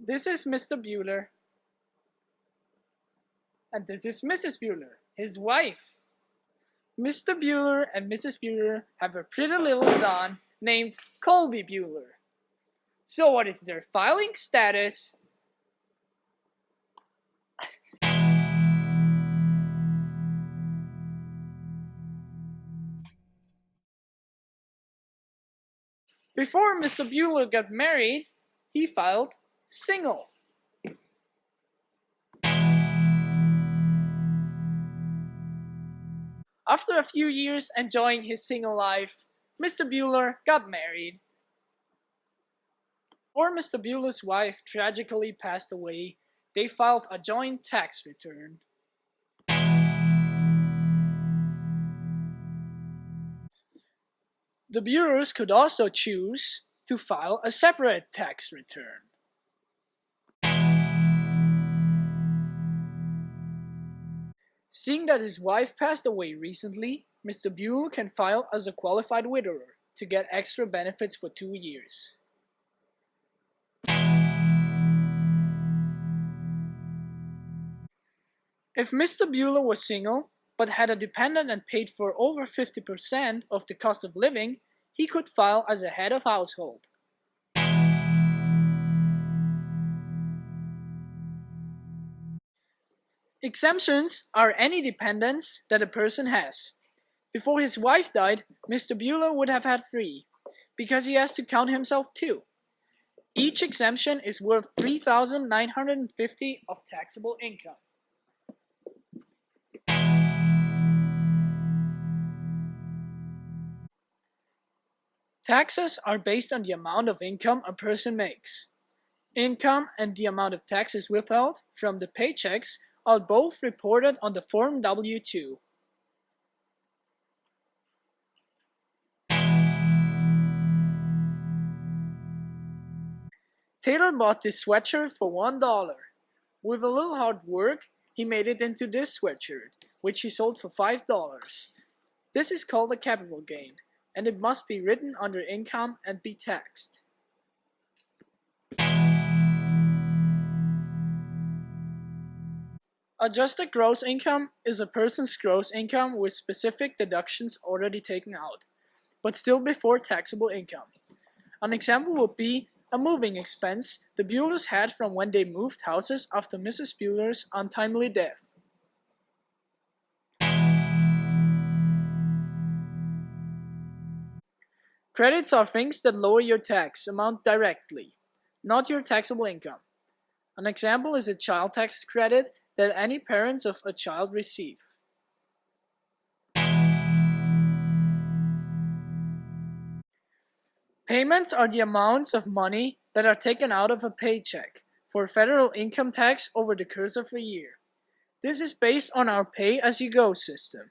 This is Mr. Bueller. And this is Mrs. Bueller, his wife. Mr. Bueller and Mrs. Bueller have a pretty little son named Colby Bueller. So what is their filing status? Before Mr. Bueller got married, he filed single. After a few years enjoying his single life, Mr. Bueller got married. Before Mr. Bueller's wife tragically passed away, they filed a joint tax return. The Buellers could also choose to file a separate tax return. Seeing that his wife passed away recently, Mr. Bueller can file as a qualified widower to get extra benefits for 2 years. If Mr. Bueller was single, but had a dependent and paid for over 50% of the cost of living, he could file as a head of household. Exemptions are any dependents that a person has. Before his wife died, Mr. Bueller would have had 3, because he has to count himself too. Each exemption is worth $3,950 of taxable income. Taxes are based on the amount of income a person makes. Income and the amount of taxes withheld from the paychecks are both reported on the Form W-2. Taylor bought this sweatshirt for $1. With a little hard work, he made it into this sweatshirt, which he sold for $5. This is called a capital gain, and it must be written under income and be taxed. Adjusted gross income is a person's gross income with specific deductions already taken out, but still before taxable income. An example would be a moving expense the Buellers had from when they moved houses after Mrs. Bueller's untimely death. Credits are things that lower your tax amount directly, not your taxable income. An example is a child tax credit that any parents of a child receive. Payments are the amounts of money that are taken out of a paycheck for federal income tax over the course of a year. This is based on our pay-as-you-go system.